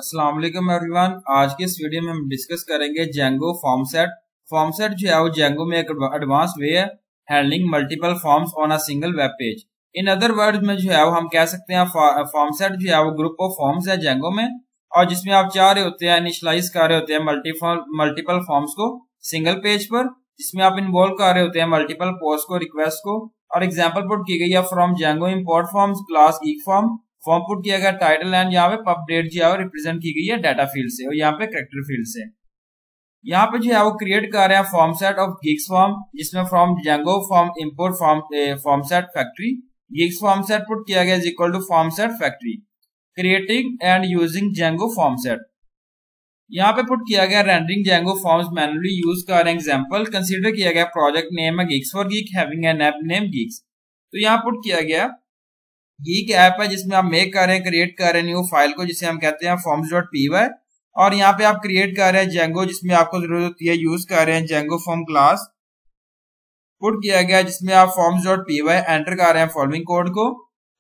अस्सलाम वालेकुम एवरीवन। आज के इस वीडियो में हम डिस्कस करेंगे Django form set. Form set जो है वो जेंगो में एक एडवांस वे है handling multiple forms on a single web page. In other words में जो है वो हम कह सकते हैं फॉर्म सेट जो है वो ग्रुप ऑफ फॉर्म्स है जेंगो में, और जिसमें आप चाह रहे होते हैं इनिशियलाइज कर रहे होते हैं मल्टीपल फॉर्म्स को सिंगल पेज पर, जिसमें आप इन्वॉल्व कर रहे होते हैं मल्टीपल पोस्ट को, रिक्वेस्ट को। और एग्जाम्पल पुट की गई है from Django import forms class geek form. Form put किया गया टाइटल एंड यहाँ पे पब डेट जो है रिप्रेजेंट की गई है डाटा फील्ड से और यहाँ पे कैरेक्टर फील्ड से। यहाँ पे जो है वो क्रिएट कर रहे हैं form set of geeks form, जिसमें from Django form import form set factory geeks form set put किया गया is equal to form set factory creating and using Django form set. यहाँ पे पुट किया गया rendering Django forms manually use कर example consider किया गया project name है geeks for geek having an app name geeks. तो यहाँ पुट किया गया गीक ऐप है जिसमें आप मेक कर रहे हैं क्रिएट कर रहे हैं न्यू फाइल को जिसे हम कहते हैं forms.py, और यहाँ पे आप क्रिएट कर रहे हैं जेंगो जिसमें आपको जरूरत होती है यूज कर रहे हैं जेंगो फॉर्म क्लास पुट किया गया जिसमें आप forms.py एंटर कर रहे हैं फॉलोइंग कोड को।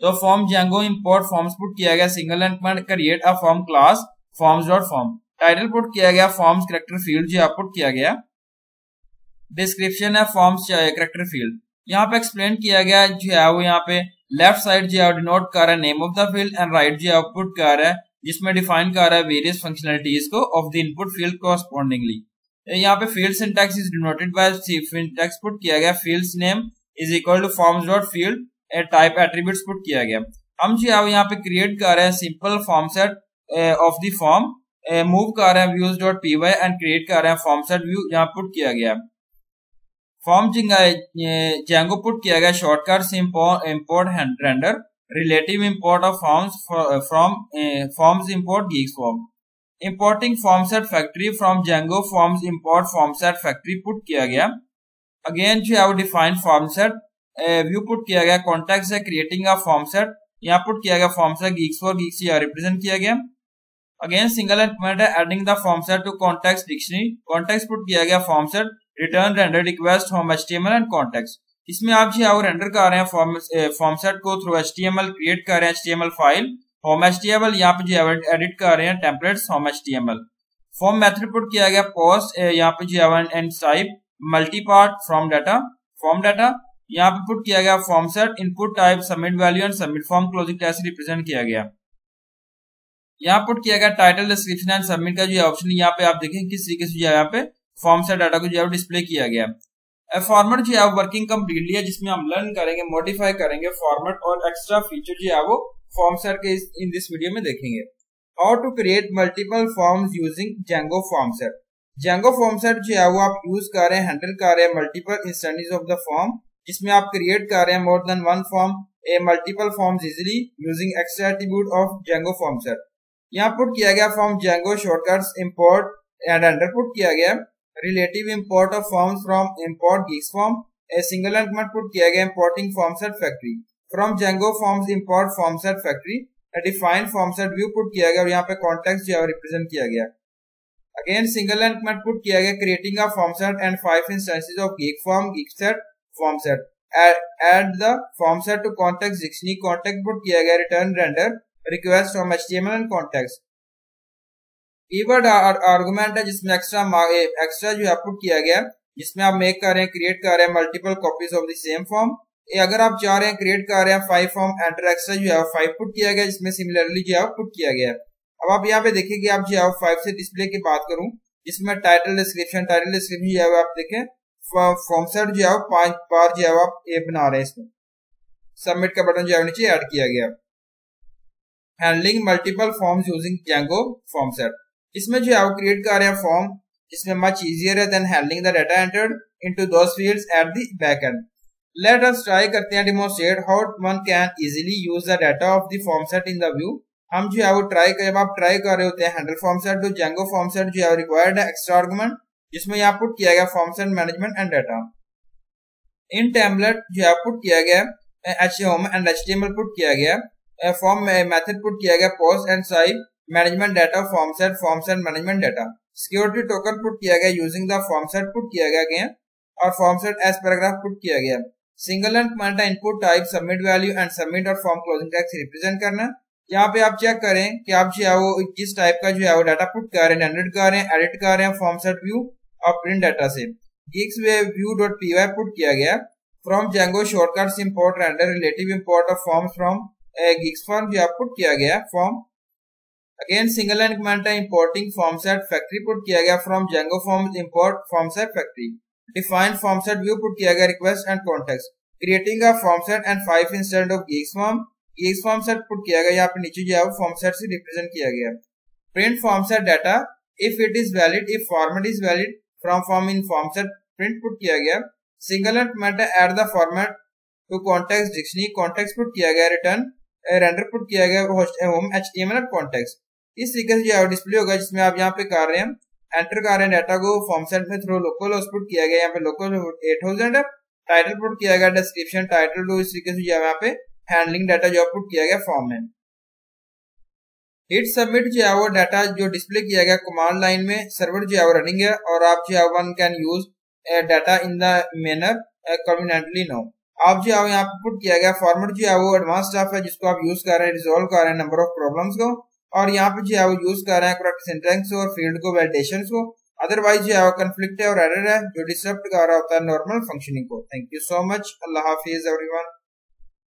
तो form Django import forms put किया गया single and create a form class forms.form। Title put किया गया फॉर्म्स कैरेक्टर फील्ड जो पुट किया गया। डिस्क्रिप्शन है फॉर्म्स कैरेक्टर फील्ड। यहाँ पे एक्सप्लेन किया गया जो है वो यहाँ पे लेफ्ट साइड जो है डिनोट कर रहा है name of the field and right जो है पुट कर रहा है जिसमें डिफाइन कर रहा है वेरियस फंक्शनलिटीज को of the input field correspondingly. यहाँ पे field syntax is denoted by syntax put किया गया fields name is equal two forms dot field type attributes put किया गया। हम जो है यहाँ पे क्रिएट कर रहे हैं simple form set of the form, move कर रहे हैं views dot p y and create कर रहे हैं फॉर्म सेट व्यू यहाँ पुट किया गया। फॉर्म जेंगो पुट किया गया shortcuts import render relative import of forms from forms import geeks form importing form set factory from Django forms import form set factory put किया गया। Again जो है वो define form set view put किया गया। Context है creating a form set यहाँ put किया गया form set geeks for geeks represent किया गया। अगेन सिंगल एंड कमेंट है adding the form set to context dictionary. Context put किया गया form set return render request home HTML and context. इसमें आप जो है रेंडर कर रहे हैं फॉर्म सेट को थ्रू एचटीएमएल, क्रिएट कर रहे हैं एचटीएमएल फाइल होम एचटीएमएल, यहाँ पे जो है एडिट कर रहे हैं templates home HTML. Form method put किया गया पोस्ट यहाँ पे जो है and type multi part from data form data. यहाँ पे पुट किया गया form set input type submit value and submit form closing test represent किया गया। यहाँ पुट किया गया टाइटल डिस्क्रिप्शन एंड सबमिट का जो ऑप्शन यहाँ पे आप देखें किस तरीके से यहाँ पे फॉर्म सेट डाटा को जो है डिस्प्ले किया गया। फॉर्मेट जो है वर्किंग कंप्लीटली है जिसमें हम लर्न करेंगे मॉडिफाई करेंगे फॉर्मेट और एक्स्ट्रा फीचर जो है वो फॉर्म सेट के इन दिस वीडियो में देखेंगे। How to create multiple forms using Django form set. Django form set जो है वो आप यूज कर रहे हैं हैंडल कर रहे हैं multiple instances of the form जिसमें आप क्रिएट कर रहे हैं more than one form A multiple forms easily using extra attribute of Django form set. यहाँ पुट किया गया form Django shortcuts import and under put किया गया relative import of forms from import geeks form. A single and comment put किया गया importing form set factory from Django forms import form set factory. Define form set view put किया गया और यहाँ पे context जो है रिप्रेजेंट किया गया। Again single and comment put किया गया creating a form set and 5 instances of geek form geek set form set. Add the form set to context dictionary. Contact put किया गया return render request from HTML and context. Keyword argument है जिसमें extra जो है put किया गया जिसमें आप मेक कर रहे हैं क्रिएट कर रहे हैं multiple copies of the same form. अगर आप चाह रहे हैं क्रिएट कर रहे हैं 5 फॉर्म एंटर एक्स्ट्रा जो है 5 पुट किया गया जिसमें सिमिलरली जो है पुट किया गया। अब आप यहाँ पे देखेंगे आप जो है 5 से डिस्प्ले की बात करूं जिसमें टाइटल डिस्क्रिप्शन जो है आप देखें फॉर्म सेट जो है 5 बार जो है आप ये बना रहे हैं। इसमें सबमिट का बटन जो है नीचे ऐड किया गया। Handling multiple forms using Django form set. इसमें जो है क्रिएट कर रहे हैं फॉर्म जिसमें मच इजियर है than handling the data entered into those fields at the back end. Let us try करते हैं demonstrate how one can easily use the data of the form set in the view. हम जो है वो जब आप try कर रहे होते हैं हैंडल फॉर्म सेट तो जेंगो फॉर्म सेट जो है रिक्वायर्ड है एक्स्ट्रा आर्गुमेंट जिसमें यहाँ पुट किया गया form set management and data. In template जो है पुट किया गया होम एंड एचटीएमएल पुट किया गया। फॉर्म मेथड पुट किया गया post and size management data form set management data. Security token put किया गया using the form set put किया गया अगेन और form set as paragraph put किया गया। Single and comment input type submit value and submit और form closing tags represent करना। यहाँ पे आप चेक करें कि आप जो है वो किस टाइप का जो है वो डाटा पुट कर रहे हैं, जनरेट कर रहे हैं, एडिट कर रहे हैं फॉर्म सेट व्यू और प्रिंट डाटा से। geeks view dot py put किया गया। From Django shortcuts import render relative import of forms from geeks form जो पुट किया गया form. Again single line comment है, importing form set factory put किया गया from Django form import form set factory. Define form set view put किया गया request and context. Creating a form set and 5 instance of geeks form set put किया गया। यहाँ पे नीचे जो है वो फॉर्म सेट से रिप्रेजेंट किया गया। Print form set data if it is valid, if format is valid from form in form set print put किया गया। सिंगल लाइन कमेंट है, add the format to context dictionary context put किया गया। Return render put किया गया home HTML context. इस तरीके से जो है डिस्प्ले होगा जिसमें आप यहाँ पे कर रहे हैं एंटर कर रहे हैं डाटा को फॉर्म सेट में थ्रू लोकल होस्ट पुट किया गया। यहाँ पे लोकल 8000 टाइटल पुट किया गया, डिस्क्रिप्शन टाइटल टू। इस तरीके से जो है यहाँ पे हैंडलिंग डाटा जो पुट किया गया फॉर्म में। हिट सबमिट जो है वो डाटा जो डिस्प्ले किया गया कमांड लाइन में सर्वर जो है वो रनिंग है और आप जो है one can use data in the manner conveniently no. आप जो है यहाँ पे पुट किया गया फॉर्मेट जो है वो एडवांस स्टफ है जिसको आप यूज कर रहे हैं, रिजोल्व कर रहे हैं नंबर ऑफ प्रॉब्लम्स को, और यहाँ पे जो है वो यूज कर रहे हैं करेक्ट सिंटैक्स और फील्ड को वैलिडेशन को। अदरवाइज जो है वो कंफ्लिक्ट है और एरर है जो डिस्टर्ब कर रहा होता है नॉर्मल फंक्शनिंग को। Thank you so much. Allah Hafiz everyone.